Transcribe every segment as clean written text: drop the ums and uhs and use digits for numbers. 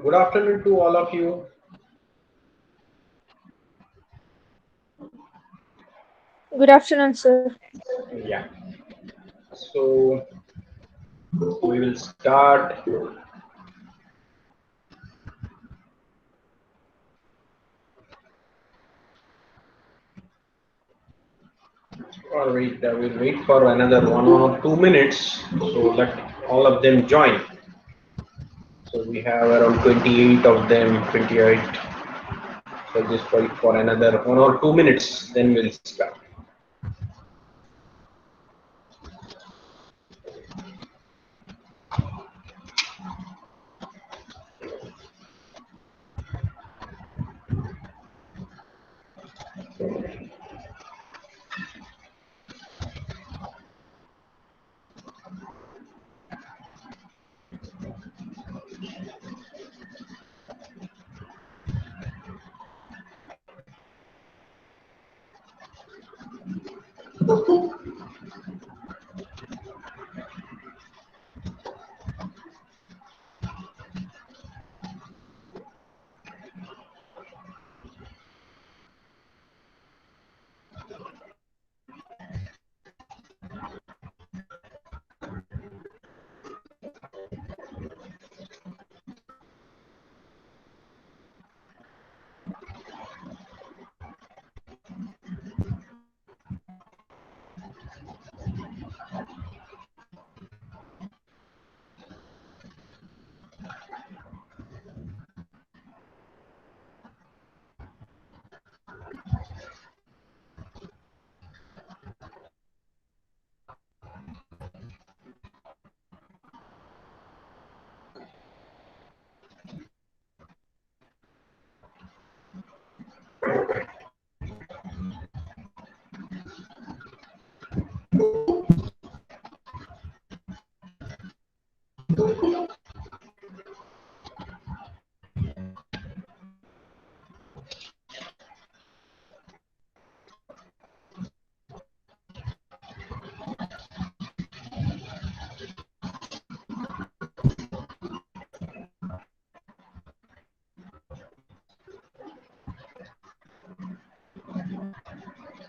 Good afternoon to all of you. Good afternoon, sir. Yeah. So we will start. All right. We'll wait for another 1 or 2 minutes. So let all of them join. So we have around 28 of them. 28. So just wait for another 1 or 2 minutes. Then we'll start.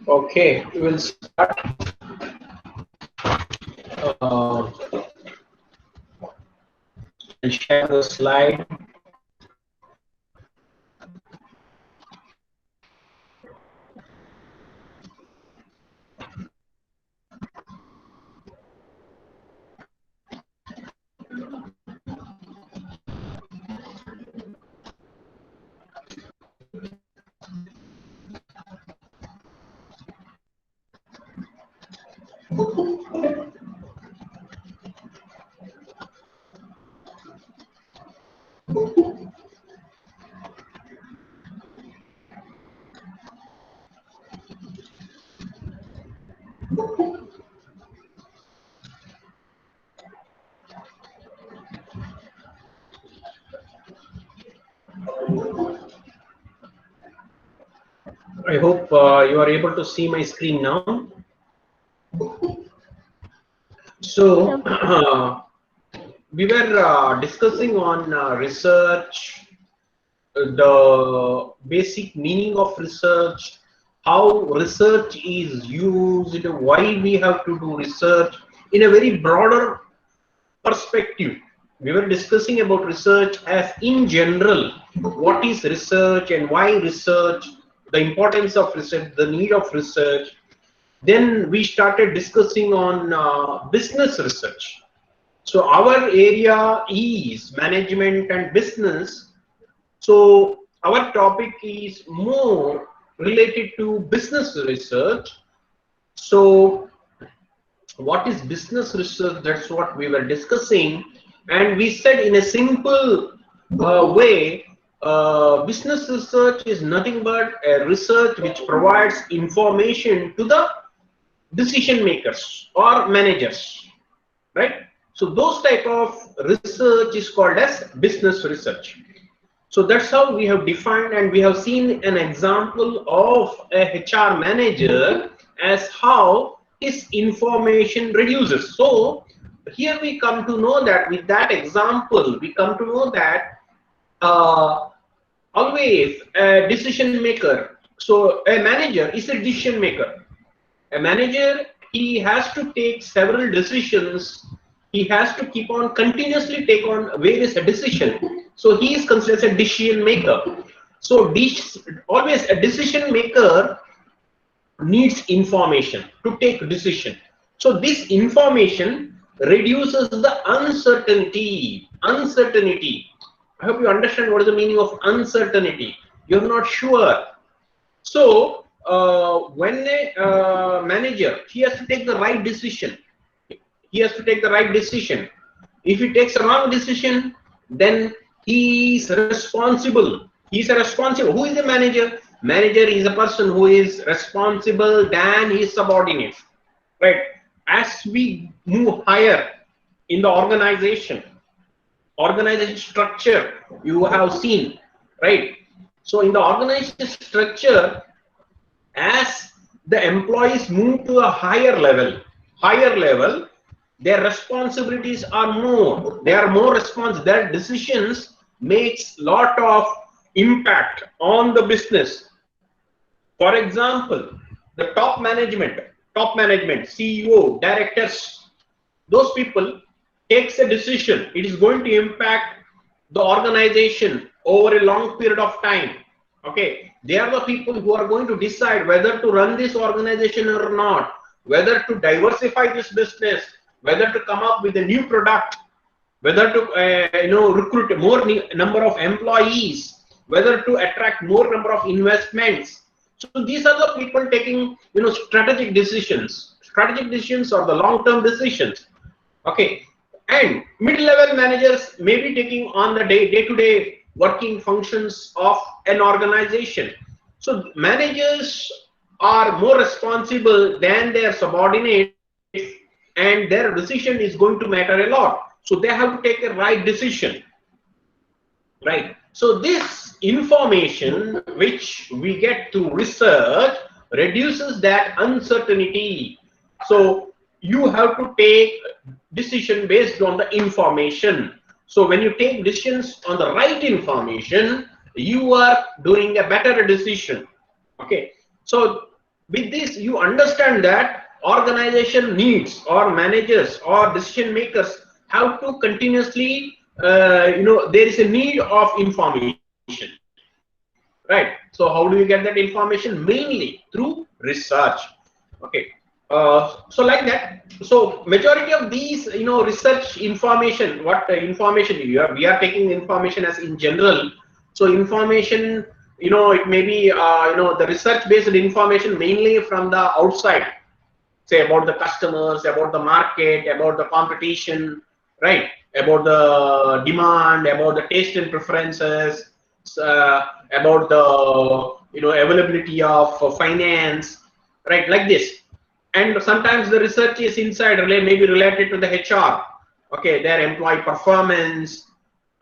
Okay. We will start. Uh, I'll share the slide. I hope you are able to see my screen now. So we were discussing on research, the basic meaning of research, how research is used, why we have to do research in a very broader perspective. We were discussing about research as in general, what is research and why research, the importance of research, the need of research. Then we started discussing on business research. So our area is management and business. So our topic is more related to business research. So what is business research? That's what we were discussing. And we said in a simple way, business research is nothing but a research which provides information to the decision makers or managers, right? So those type of research is called as business research. So that's how we have defined, and we have seen an example of a HR manager as how his information reduces. So here we come to know that with that example, we come to know that always a decision maker. So a manager is a decision maker. A manager, he has to take several decisions. He has to keep on continuously take on various decisions. So he is considered a decision maker. So always a decision maker needs information to take decision. So this information reduces the uncertainty. Uncertainty. I hope you understand what is the meaning of uncertainty. You're not sure. So when a manager, he has to take the right decision. He has to take the right decision. If he takes a wrong decision, then he is responsible. He is a responsible. Who is the manager? Manager is a person who is responsible than his subordinates. Right? As we move higher in the organization structure, you have seen, right? So in the organization structure, as the employees move to a higher level, their responsibilities are more. They are more responsible. Their decisions makes lot of impact on the business. For example, the top management, CEO, directors, those people takes a decision. It is going to impact the organization over a long period of time. Okay, they are the people who are going to decide whether to run this organization or not, whether to diversify this business, whether to come up with a new product, whether to recruit more number of employees, whether to attract more number of investments. So these are the people taking strategic decisions. Strategic decisions or the long-term decisions. Okay, and mid-level managers may be taking on the day-to-day working functions of an organization. So managers are more responsible than their subordinates, and their decision is going to matter a lot. So they have to take a right decision, right? So this information which we get to research reduces that uncertainty. So you have to take decision based on the information. So when you take decisions on the right information, you are doing a better decision. Okay, so with this you understand that organization needs, or managers or decision makers have to continuously there is a need of information, right? So how do you get that information? Mainly through research. Okay, so like that. So majority of these research information, what information we are taking information as in general. So information, it may be the research based information mainly from the outside, say about the customers, about the market, about the competition, right? About the demand, about the taste and preferences, about the availability of finance, right? Like this. And sometimes the research is inside, maybe related to the HR, okay, their employee performance,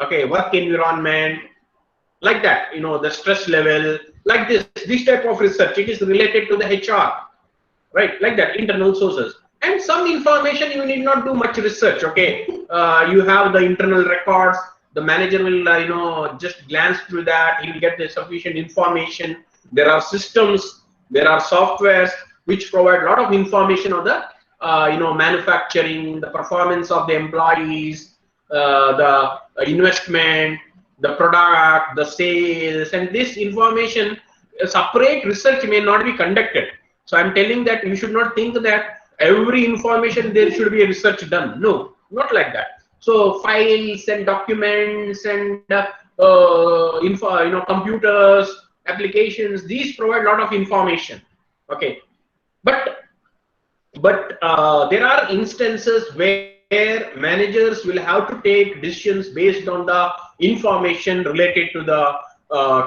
okay, work environment, like that, the stress level, like this type of research, it is related to the HR, right? Like that, internal sources. And some information you need not do much research. Okay, you have the internal records. The manager will just glance through that. He will get the sufficient information. There are systems, there are softwares which provide a lot of information on the manufacturing, the performance of the employees, the investment, the product, the sales, and this information, separate research may not be conducted. So I'm telling that you should not think that every information there should be a research done. No, not like that. So files and documents and computers, applications, these provide a lot of information. Okay, but there are instances where managers will have to take decisions based on the information related to the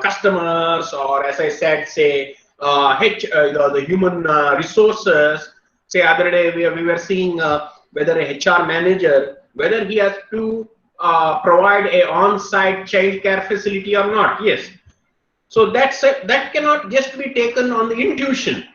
customers, or as I said, say the human resources. Say other day we were seeing whether a HR manager, whether he has to provide a on-site child care facility or not. Yes. So that cannot just be taken on the intuition.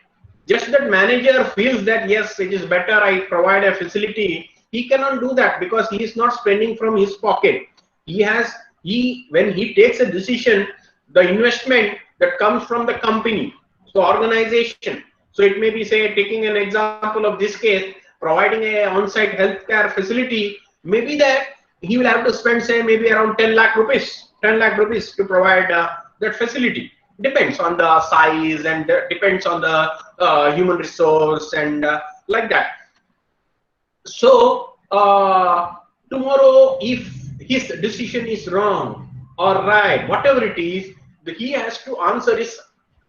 Just that manager feels that yes, it is better I provide a facility. He cannot do that because he is not spending from his pocket. He has when he takes a decision, the investment that comes from the company, so organization. So it may be, say, taking an example of this case, providing a on-site healthcare facility, maybe that he will have to spend, say, maybe around 10 lakh rupees, 10 lakh rupees to provide that facility. Depends on the size and depends on the human resource and like that. So tomorrow, if his decision is wrong or right, whatever it is, he has to answer his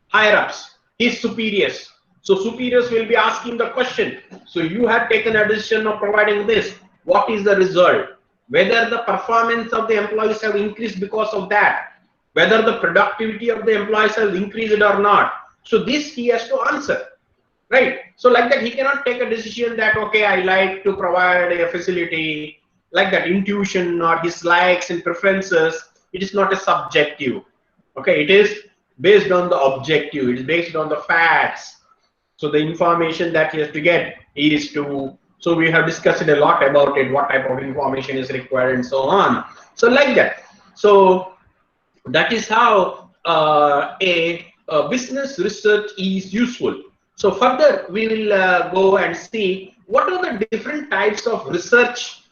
higher ups, his superiors. So superiors will be asking the question. So you have taken a decision of providing this. What is the result? Whether the performance of the employees have increased because of that, whether the productivity of the employees has increased or not. So this he has to answer. Right. So like that, he cannot take a decision that, okay, I like to provide a facility, like that. Intuition or his likes and preferences, it is not a subjective. Okay, it is based on the objective. It is based on the facts. So the information that he has to get is to, so we have discussed a lot about it, what type of information is required and so on. So like that. So that is how a business research is useful. So further, we will go and see what are the different types of research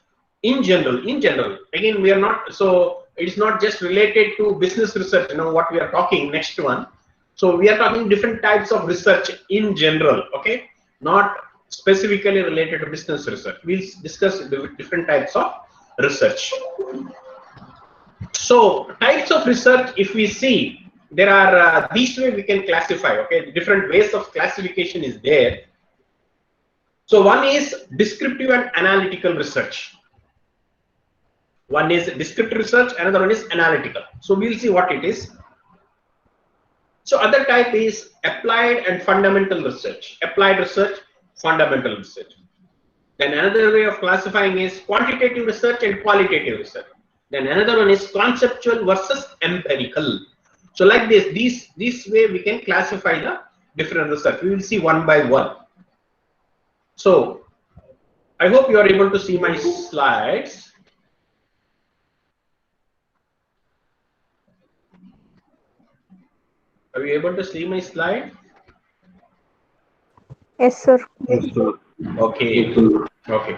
in general. In general, again, we are not, so it is not just related to business research. You know what we are talking next one. So we are talking different types of research in general. Okay, not specifically related to business research. We'll discuss the different types of research. So types of research, if we see, there are these way we can classify. Okay, different ways of classification is there. So one is descriptive and analytical research. One is descriptive research, another one is analytical. So we'll see what it is. So other type is applied and fundamental research. Applied research, fundamental research. Then another way of classifying is quantitative research and qualitative research. Then another one is conceptual versus empirical. So like this way we can classify the different research. We will see one by one. So I hope you are able to see my slides. Are you able to see my slide? Yes, sir. Yes, sir. Okay. Okay.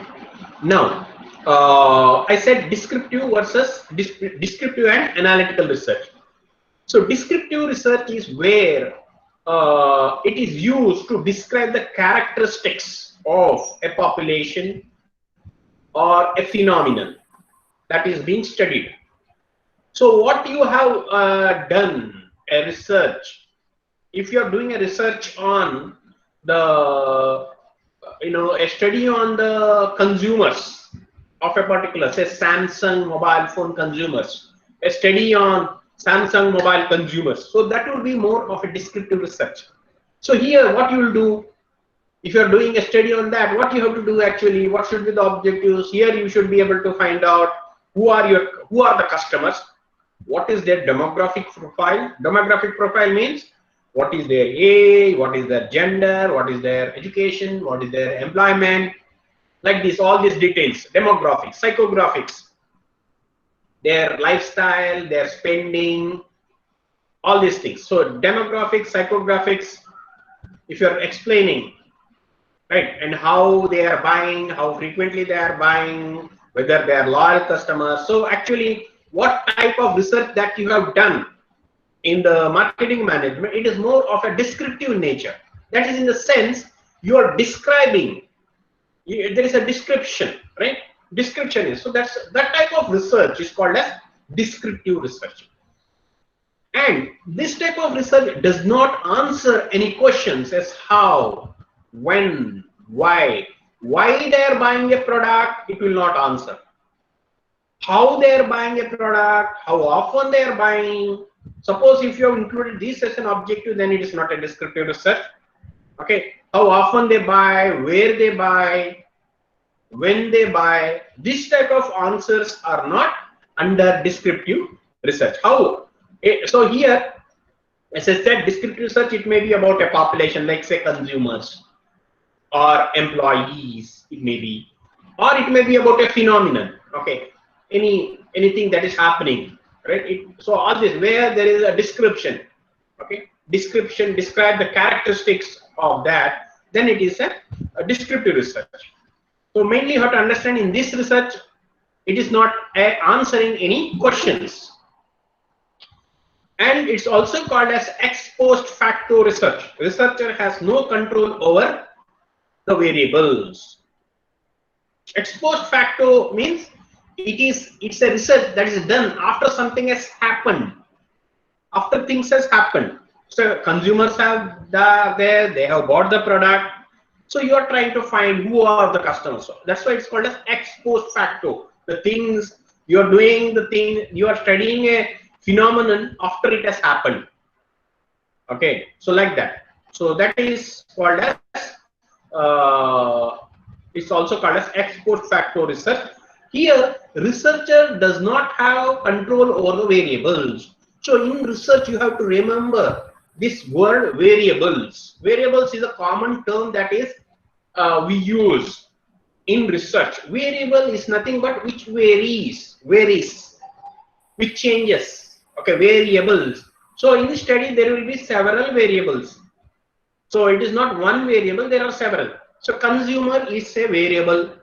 Now, I said descriptive versus descriptive and analytical research. So descriptive research is where it is used to describe the characteristics of a population or a phenomenon that is being studied. So what you have done a research, if you are doing a research on the, a study on the consumers of a particular, say, Samsung mobile phone consumers, a study on Samsung mobile consumers. So that will be more of a descriptive research. So here, what you will do, if you are doing a study on that, what you have to do actually, what should be the objectives? Here you should be able to find out who are the customers, what is their demographic profile. Demographic profile means what is their age, what is their gender, what is their education, what is their employment, like this, all these details, demographics, psychographics, their lifestyle, their spending, all these things. So demographics, psychographics, if you're explaining, right, and how they are buying, how frequently they are buying, whether they are loyal customers. So actually, what type of research that you have done in the marketing management, it is more of a descriptive nature. That is, in the sense you are describing, there is a description, right? Description is, so that type of research is called as descriptive research. And this type of research does not answer any questions as how, when, why they are buying a product, it will not answer. How they are buying a product, how often they are buying. Suppose if you have included this as an objective, then it is not a descriptive research. Okay, how often they buy, where they buy, when they buy, this type of answers are not under descriptive research. How? So here, as I said, descriptive research, it may be about a population, like say consumers or employees, it may be, or it may be about a phenomenon. Okay, anything that is happening. right? So all this where there is a description, okay, description, describe the characteristics of that, then it is a descriptive research. So mainly you have to understand in this research, it is not answering any questions. And it's also called as ex post facto research. Researcher has no control over the variables. Ex post facto means it's a research that is done after something has happened, after things has happened. So consumers have they have bought the product. So you are trying to find who are the customers. So that's why it's called as ex post facto. The things you are doing, the thing you are studying a phenomenon after it has happened. Okay, so like that. So that is called as it's also called as ex post facto research. Here, researcher does not have control over the variables. So in research, you have to remember this word variables. Variables is a common term that is we use in research. Variable is nothing but which varies, which changes. Okay, variables. So in the study, there will be several variables. So it is not one variable, there are several. So consumer is a variable,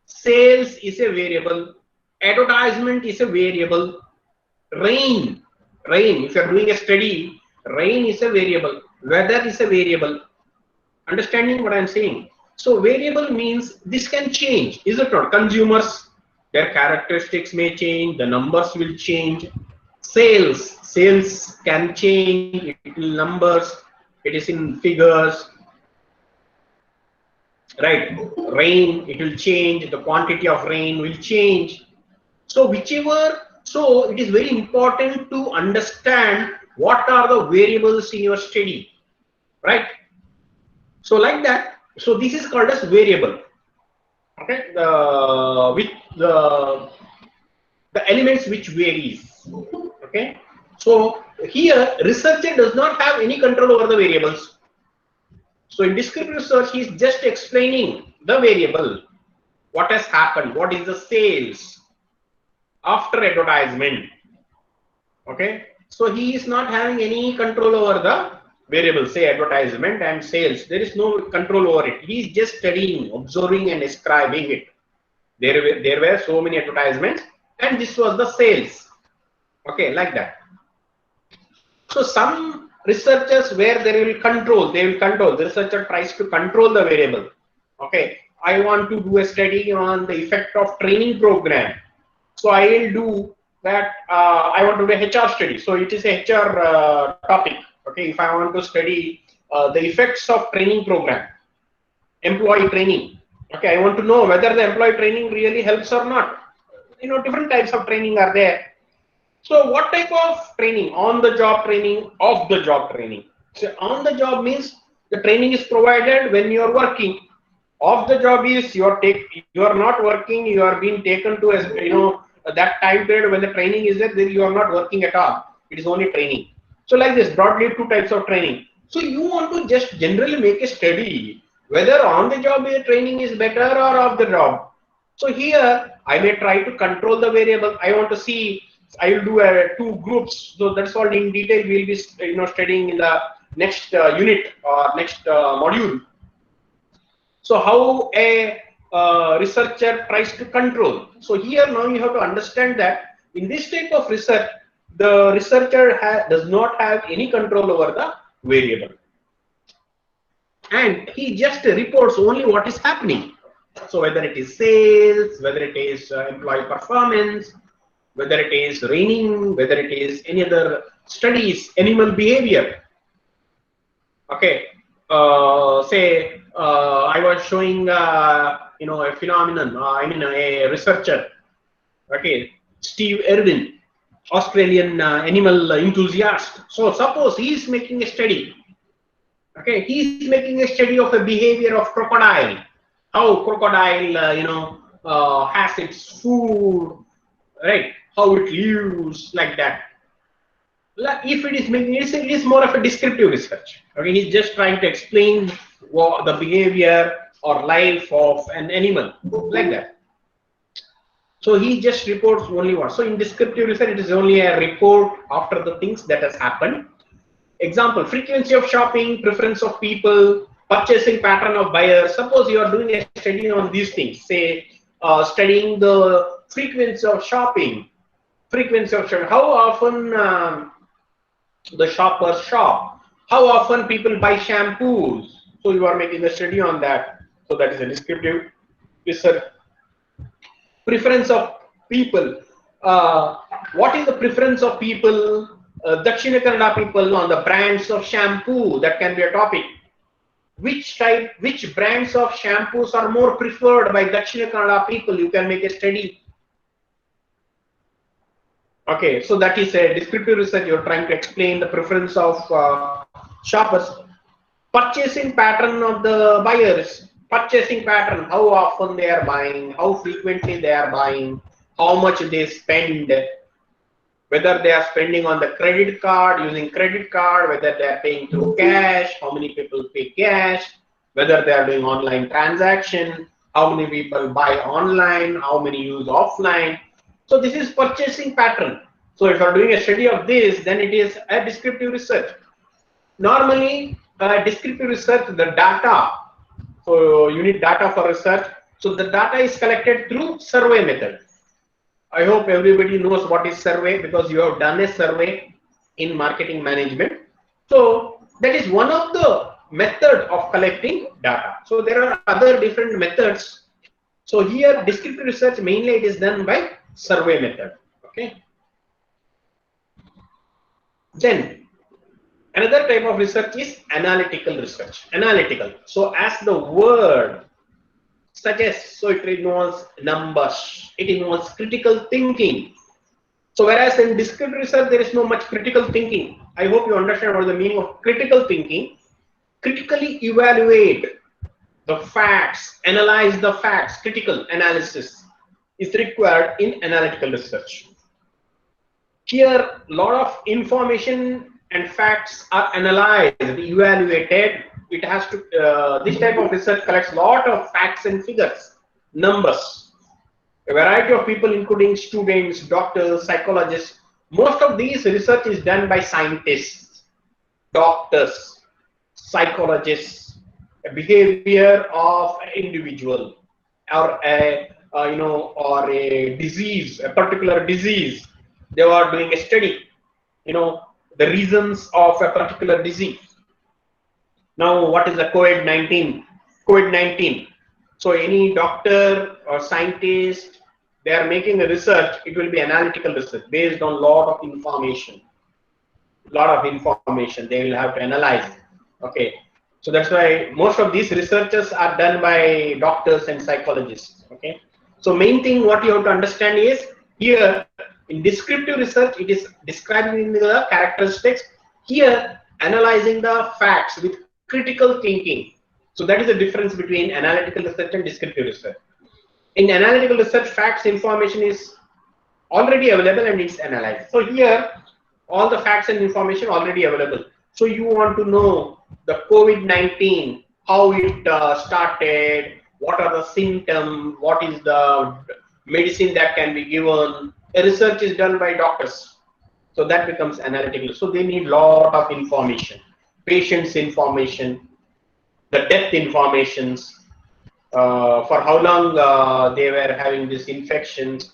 sales is a variable, advertisement is a variable, rain, if you are doing a study, rain is a variable, weather is a variable. Understanding what I am saying? So variable means this can change, is it not? Consumers, their characteristics may change, the numbers will change. Sales can change, it will numbers, it is in figures, right? Rain, it will change, the quantity of rain will change. So whichever, so it is very important to understand what are the variables in your study, right? So like that, so this is called as variable. Okay, the elements which varies. Okay, so here researcher does not have any control over the variables. So in descriptive research, he is just explaining the variable, what has happened, what is the sales after advertisement. Okay, so he is not having any control over the variable, say advertisement and sales. There is no control over it. He is just studying, observing, and describing it. There were so many advertisements, and this was the sales. Okay, like that. So some researchers where they will control. The researcher tries to control the variable. Okay, I want to do a study on the effect of training program. So I will do that. I want to do a HR study. So it is a HR topic. Okay, if I want to study the effects of training program, employee training. Okay, I want to know whether the employee training really helps or not. You know, different types of training are there. So what type of training? On the job training, off the job training. So on the job means the training is provided when you are working. Off the job is you are not working, you are being taken to that time period when the training is there, then you are not working at all. It is only training. So like this, broadly two types of training. So you want to just generally make a study whether on the job training is better or off the job. So here I may try to control the variable. I want to see. I will do two groups. So that's all in detail. We will be studying in the next unit or next module. So how a researcher tries to control. So here now you have to understand that in this type of research, the researcher does not have any control over the variable, and he just reports only what is happening. So whether it is sales, whether it is employee performance, whether it is raining, whether it is any other studies, animal behavior. Okay, say I was showing a phenomenon. A researcher. Okay, Steve Irwin, Australian animal enthusiast. So suppose he is making a study. Okay, he is making a study of the behavior of crocodile. How crocodile, has its food, right? How it lives, like that. If it is making it is more of a descriptive research. Okay, he's just trying to explain the behavior or life of an animal, like that. So he just reports only what. So in descriptive research, it is only a report after the things that has happened. Example: frequency of shopping, preference of people, purchasing pattern of buyers. Suppose you are doing a study on these things, say studying the frequency of shopping, how often the shoppers shop, how often people buy shampoos. So you are making a study on that. So that is a descriptive research. Preference of people. What is the preference of people? Dakshina Kannada people on the brands of shampoo. That can be a topic. Which brands of shampoos are more preferred by Dakshina Kannada people? You can make a study. Okay, so that is a descriptive research. You're trying to explain the preference of shoppers. Purchasing pattern of the buyers. Purchasing pattern, how often they are buying, how frequently they are buying, how much they spend, whether they are spending on the credit card, using credit card, whether they are paying through cash, how many people pay cash, whether they are doing online transaction, how many people buy online, how many use offline. So this is purchasing pattern. So if you are doing a study of this, then it is a descriptive research. Normally, descriptive research, the data, so you need data for research. So the data is collected through survey method. I hope everybody knows what is survey because you have done a survey in marketing management. So that is one of the method of collecting data. So there are other different methods. So here descriptive research mainly it is done by survey method. Okay. Then another type of research is analytical research. Analytical. So as the word suggests, so it involves numbers. It involves critical thinking. So whereas in descriptive research there is no much critical thinking. I hope you understand what the meaning of critical thinking. Critically evaluate the facts, analyze the facts. Critical analysis is required in analytical research. Here, a lot of information and facts are analyzed, evaluated. It has to. This type of research collects a lot of facts and figures, numbers. A variety of people, including students, doctors, psychologists. Most of these research is done by scientists, doctors, psychologists, a behavior of an individual, or a or a disease, a particular disease. They are doing a study, the reasons of a particular disease. Now, what is the COVID-19? COVID-19. So, any doctor or scientist, they are making a research. It will be analytical research based on lot of information. They will have to analyze. Okay. So that's why most of these researches are done by doctors and psychologists. Okay. So main thing what you have to understand is here in descriptive research it is describing the characteristics. Here analyzing the facts with critical thinking. So that is the difference between analytical research and descriptive research. In analytical research, facts information is already available and it's analyzed. So here all the facts and information already available. So you want to know the COVID-19, how it started, what are the symptoms, what is the medicine that can be given. A research is done by doctors. So that becomes analytical. So they need lot of information, patient's information, the death informations, for how long they were having this infections,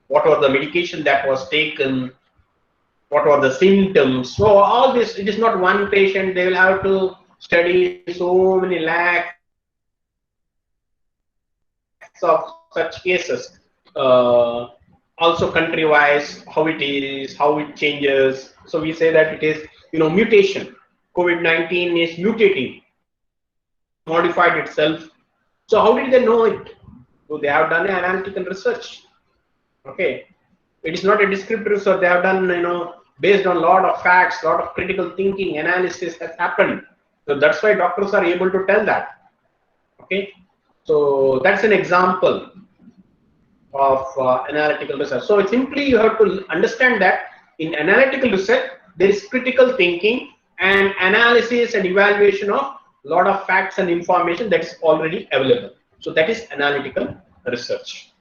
what was the medication that was taken, what were the symptoms. So all this, it is not one patient, they will have to study so many lakhs of such cases. Also country wise, how it is, how it changes. So we say that it is, mutation. COVID-19 is mutating, modified itself. So how did they know it? So they have done an analytical research. Okay. It is not a descriptive research. They have done, based on a lot of facts, lot of critical thinking, analysis has happened. So that's why doctors are able to tell that. Okay. So that's an example of analytical research. So simply you have to understand that in analytical research, there is critical thinking and analysis and evaluation of a lot of facts and information that is already available. So that is analytical research.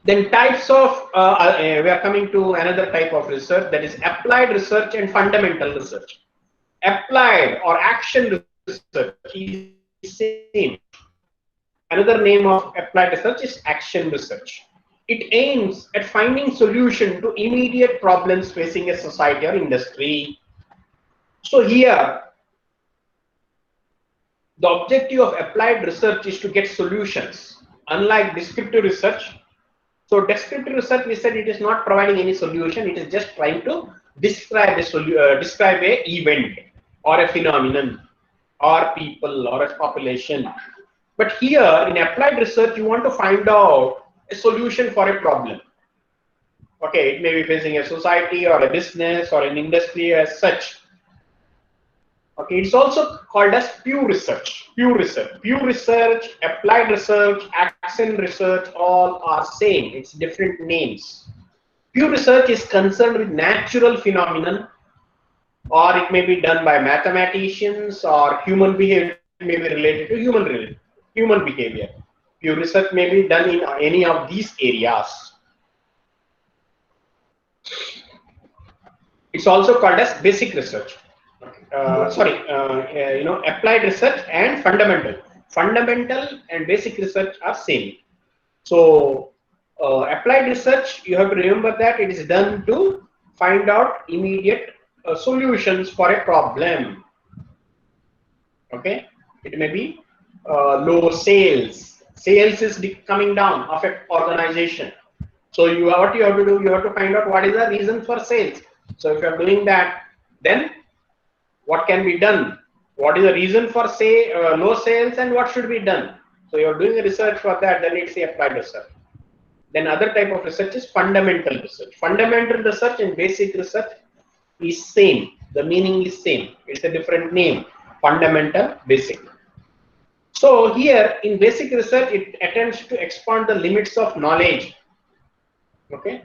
Then types of, we are coming to another type of research, that is applied research and fundamental research. Applied or action research is same. Another name of applied research is action research. It aims at finding solution to immediate problems facing a society or industry. So here, the objective of applied research is to get solutions. Unlike descriptive research, so descriptive research, we said it is not providing any solution. It is just trying to describe a event or a phenomenon or people or a population. But here in applied research, you want to find out a solution for a problem. Okay, it may be facing a society or a business or an industry as such. Okay, it's also called as pure research. Pure research, applied research, action research, all are same. It's different names. Pure research is concerned with natural phenomenon, or it may be done by mathematicians, or human behavior may be related to human behavior. Pure research may be done in any of these areas. It's also called as basic research. Applied research and fundamental. Fundamental and basic research are same. So applied research, you have to remember that it is done to find out immediate solutions for a problem. Okay, it may be low sales. Sales is coming down of an organization. So what you have to do, you have to find out what is the reason for sales. So if you are doing that, then what can be done? What is the reason for say low sales and what should be done? So you are doing a research for that, then it's the applied research. Then other type of research is fundamental research. Fundamental research and basic research is same. The meaning is same. It's a different name. Fundamental, basic. So here in basic research, it attempts to expand the limits of knowledge. Okay.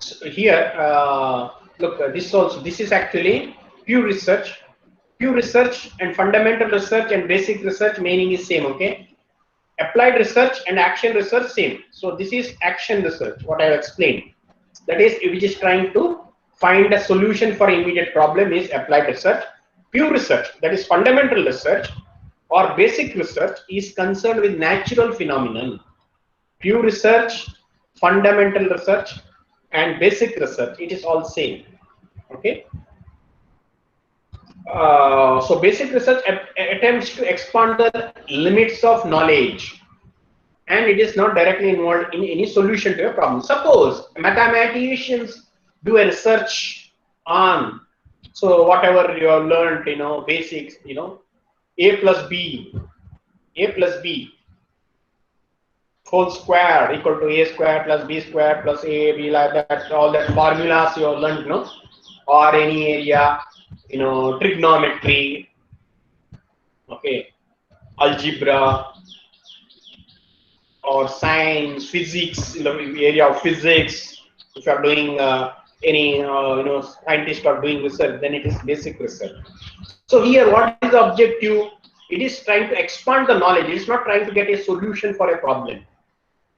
So here, look, this is actually pure research. Pure research and fundamental research and basic research meaning is same. Okay. Applied research and action research same. So this is action research, what I have explained. That is, which is trying to find a solution for immediate problem, is applied research. Pure research, that is fundamental research or basic research, is concerned with natural phenomenon. Pure research, fundamental research and basic research, it is all same. Okay. So basic research attempts to expand the limits of knowledge, and it is not directly involved in any solution to a problem. Suppose mathematicians do a research on, so whatever you have learned, basics, a plus b whole square equal to a square plus b square plus a, like that, all that formulas you have learned, or any area, trigonometry, okay, algebra, or science, physics, in the area of physics. If you are doing any, scientists are doing research, then it is basic research. So here, what is the objective? It is trying to expand the knowledge. It is not trying to get a solution for a problem.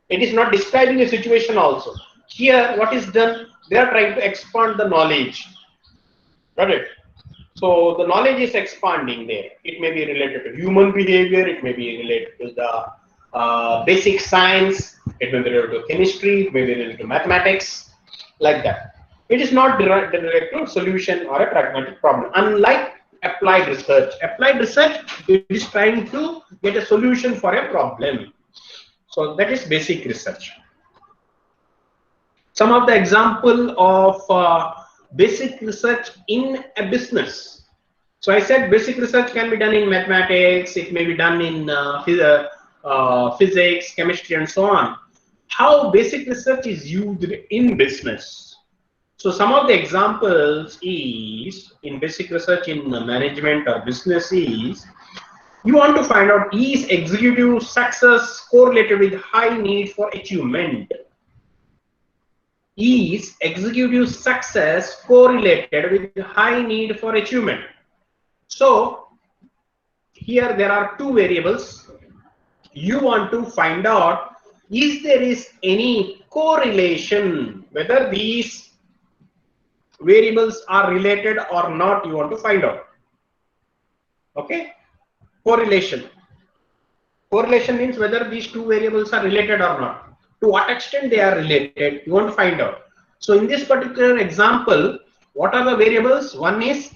It is not describing a situation also. Here, what is done? They are trying to expand the knowledge. Got it? So the knowledge is expanding there. It may be related to human behavior. It may be related to the basic science. It may be related to chemistry. It may be related to mathematics, like that. It is not related to solution or a pragmatic problem. Unlike applied research. Applied research, it is trying to get a solution for a problem. So that is basic research. Some of the example of basic research in a business. So I said basic research can be done in mathematics. It may be done in physics, chemistry, and so on. How basic research is used in business? So some of the examples is in basic research in management or business is, you want to find out, is executive success correlated with high need for achievement? Is executive success correlated with high need for achievement? So here there are two variables. You want to find out if there is any correlation, whether these variables are related or not, you want to find out. Okay, correlation. Correlation means whether these two variables are related or not. To what extent they are related, you want to find out. So in this particular example, what are the variables? One is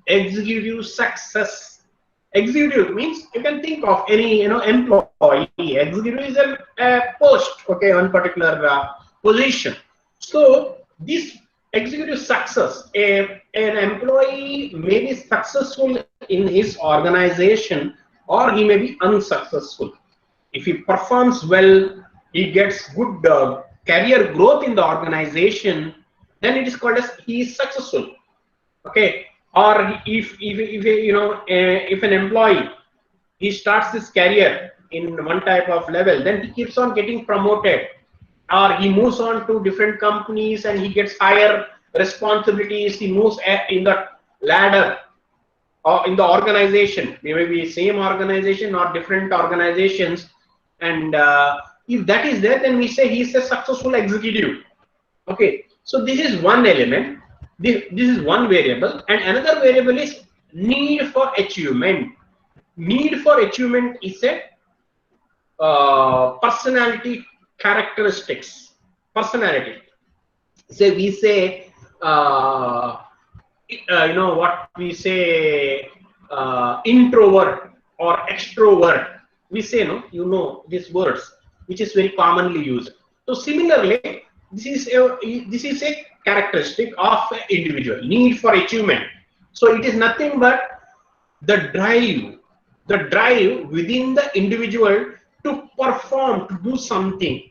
executive success. Executive means you can think of any employee. Executive is a post, okay, on particular position. So this executive success, an employee may be successful in his organization or he may be unsuccessful. If he performs well, he gets good career growth in the organization, then it is called as he is successful. Okay. Or if an employee, he starts his career in one type of level, then he keeps on getting promoted, or he moves on to different companies and he gets higher responsibilities, he moves in the ladder or in the organization, maybe same organization or different organizations, and if that is there, then we say he is a successful executive. Okay, so this is one element. This is one variable, and another variable is need for achievement. Need for achievement is a personality characteristics. Personality. Say we say what we say, introvert or extrovert. We say these words, which is very commonly used. So similarly, this is a characteristic of an individual, need for achievement. So it is nothing but the drive within the individual to perform, to do something.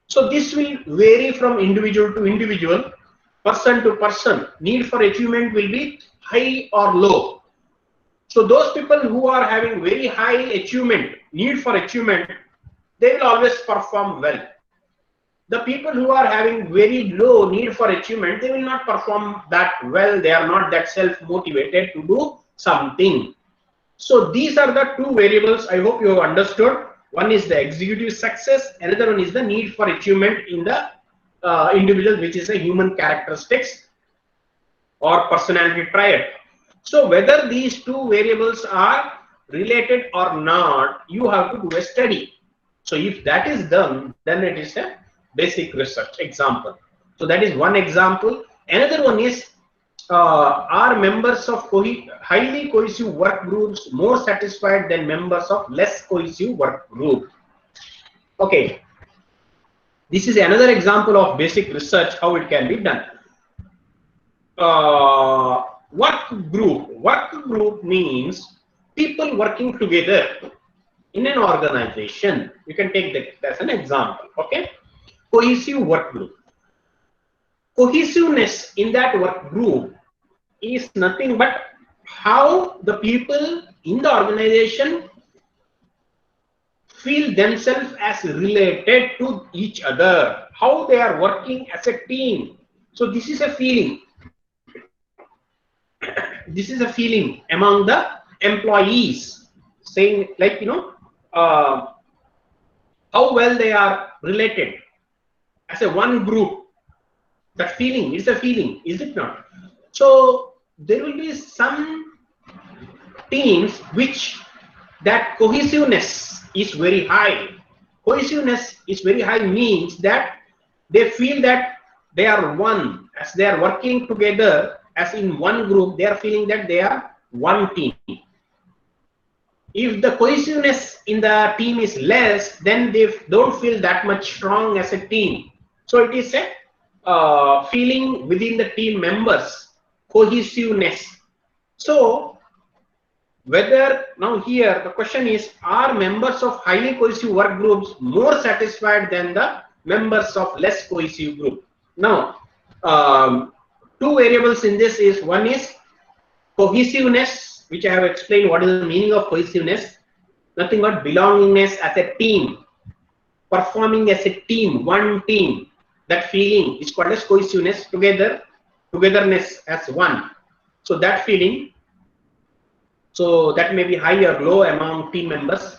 So this will vary from individual to individual, person to person. Need for achievement will be high or low. So those people who are having very high achievement, need for achievement, they will always perform well. The people who are having very low need for achievement, they will not perform that well. They are not that self-motivated to do something. So these are the two variables. I hope you have understood. One is the executive success, another one is the need for achievement in the individual, which is a human characteristics or personality trait. So whether these two variables are related or not, you have to do a study. So if that is done, then it is a basic research example. So that is one example. Another one is, are members of highly cohesive work groups more satisfied than members of less cohesive work group? Okay, this is another example of basic research, how it can be done. Work group means people working together in an organization. You can take that as an example. Okay, cohesive work group. Cohesiveness in that work group is nothing but how the people in the organization feel themselves as related to each other, how they are working as a team. So this is a feeling. This is a feeling among the employees, saying like how well they are related as a one group. That feeling is a feeling, is it not? So there will be some teams which that cohesiveness is very high. Cohesiveness is very high means that they feel that they are one, as they are working together as in one group, they are feeling that they are one team. If the cohesiveness in the team is less, then they don't feel that much strong as a team. So it is a feeling within the team members, cohesiveness. So whether now here the question is, are members of highly cohesive work groups more satisfied than the members of less cohesive group? Now two variables in this is, one is cohesiveness, which I have explained what is the meaning of cohesiveness. Nothing but belongingness as a team, performing as a team, one team. That feeling is called as cohesiveness, togetherness as one. So that feeling. So that may be high or low among team members.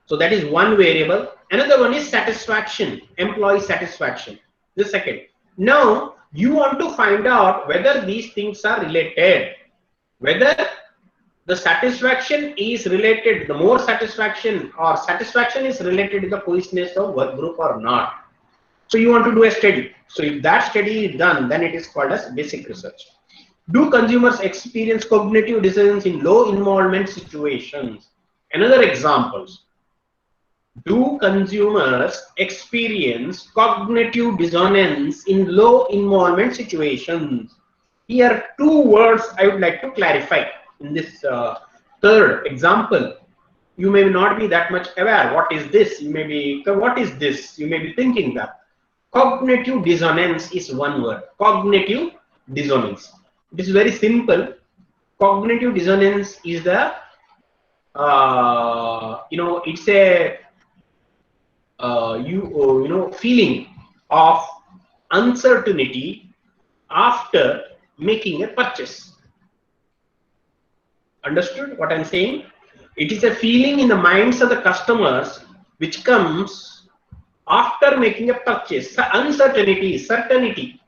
So that is one variable. Another one is satisfaction, employee satisfaction. The second. Now you want to find out whether these things are related, whether the satisfaction is related, the more satisfaction or satisfaction is related to the cohesiveness of work group or not. So you want to do a study. So if that study is done, then it is called as basic research. Do consumers experience cognitive dissonance in low involvement situations? Another examples. Do consumers experience cognitive dissonance in low involvement situations? Here, two words I would like to clarify in this third example. You may not be that much aware. What is this? You may be, what is this? You may be thinking that. Cognitive dissonance is one word. Cognitive dissonance. It is very simple. Cognitive dissonance is the, it's a feeling of uncertainty after making a purchase. Understood what I'm saying? It is a feeling in the minds of the customers which comes after making a purchase. Uncertainty, certainty,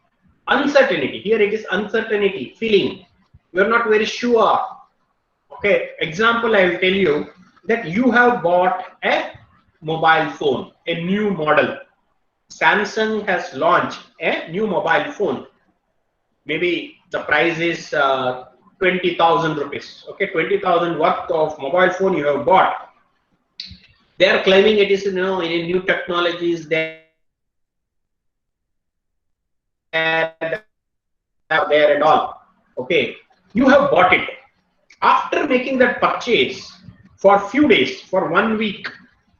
uncertainty. Here it is uncertainty, feeling. You are not very sure. Okay, example I will tell you that you have bought a mobile phone, a new model. Samsung has launched a new mobile phone. Maybe the price is 20,000 rupees. Okay, 20,000 worth of mobile phone you have bought. They are claiming it is in a new technologies there and all. Okay, you have bought it. After making that purchase for few days, for 1 week,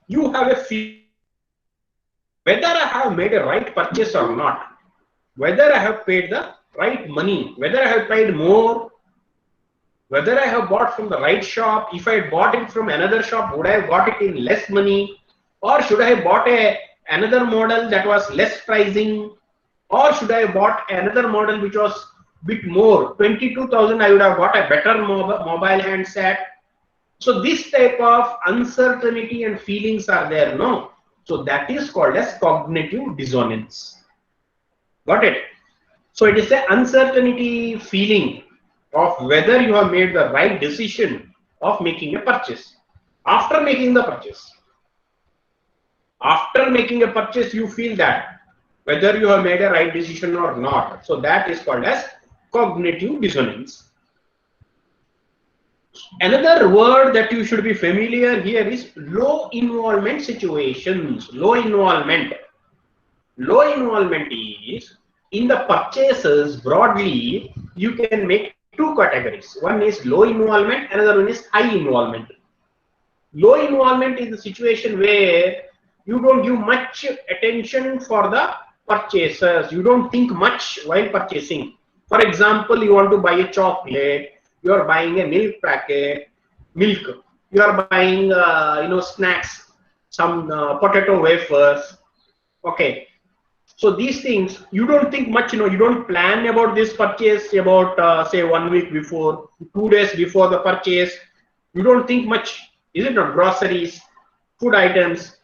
you have a feel whether I have made a right purchase or not, whether I have paid the right money, whether I have paid more, whether I have bought from the right shop. If I bought it from another shop, would I have bought it in less money, or should I have bought another model that was less pricing, or should I have bought another model which was bit more, 22,000, I would have bought a better mobile handset. So this type of uncertainty and feelings are there, no? So that is called as cognitive dissonance. Got it? So it is an uncertainty feeling of whether you have made the right decision of making a purchase. After making the purchase, you feel that whether you have made a right decision or not. So that is called as cognitive dissonance. Another word that you should be familiar here is low involvement situations. Low involvement is in the purchases. Broadly you can make two categories. One is low involvement, another one is high involvement. Low involvement is the situation where you don't give much attention for the purchases. You don't think much while purchasing. For example, you want to buy a chocolate, you are buying a milk packet, you are buying snacks, some potato wafers. Okay, so these things you don't think much, you don't plan about this purchase about say 1 week before, 2 days before the purchase. You don't think much, is it not? Groceries, food items,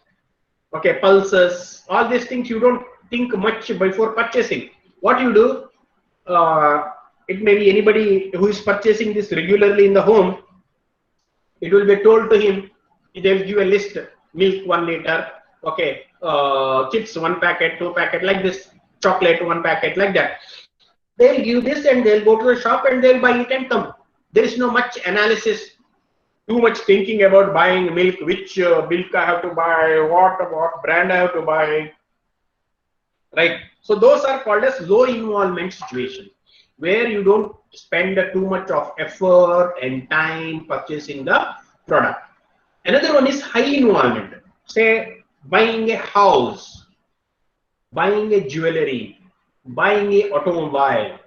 okay, pulses, all these things you don't think much before purchasing. What you do, it may be anybody who is purchasing this regularly in the home. It will be told to him, they will give a list: milk 1 liter, okay, chips 1 packet, 2 packet, like this, chocolate 1 packet, like that. They'll give this and they'll go to the shop and they'll buy it and come. There is no much analysis, too much thinking about buying milk, which milk I have to buy, what brand I have to buy, right? So those are called as low involvement situation, where you don't spend too much of effort and time purchasing the product. Another one is high involvement. Say buying a house, buying a jewelry, buying a automobile,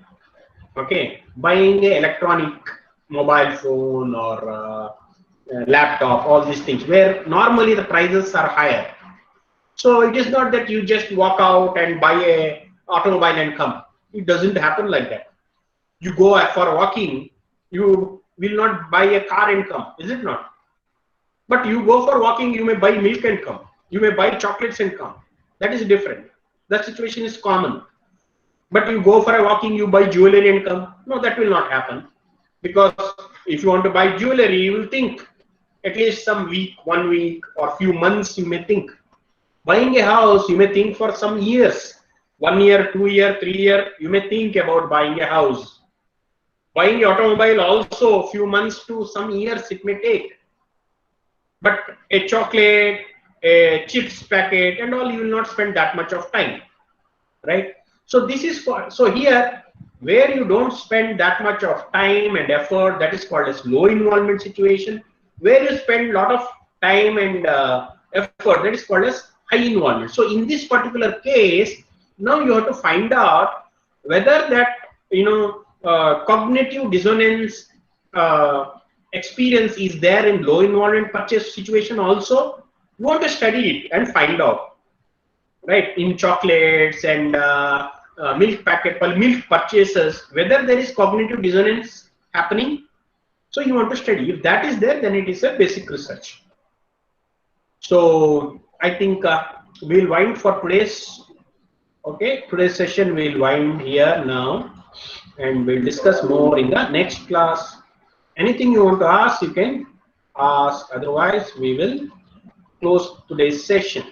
okay, buying a electronic mobile phone or laptop, all these things where normally the prices are higher. So it is not that you just walk out and buy a automobile and come. It doesn't happen like that. You go for walking, you will not buy a car and come, is it not? But you go for walking, you may buy milk and come. You may buy chocolates and come. That is different. That situation is common. But you go for a walking, you buy jewelry and come. No, that will not happen. Because if you want to buy jewelry, you will think at least some week, 1 week or few months you may think. Buying a house, you may think for some years. 1 year, 2 year, 3 year, you may think about buying a house. Buying an automobile also, few months to some years it may take. But a chocolate, a chips packet and all, you will not spend that much of time, right? So this is for, so here where you don't spend that much of time and effort, that is called as low involvement situation. Where you spend a lot of time and effort, that is called as high involvement. So in this particular case, now you have to find out whether that, you know, cognitive dissonance experience is there in low involvement purchase situation also. You want to study it and find out, right? In chocolates and milk packet, milk purchases, whether there is cognitive dissonance happening. So you want to study. If that is there, then it is a basic research. So I think we'll wind for today's. Okay, today's session we'll wind here now, and we'll discuss more in the next class. Anything you want to ask, you can ask. Otherwise, we will close today's session.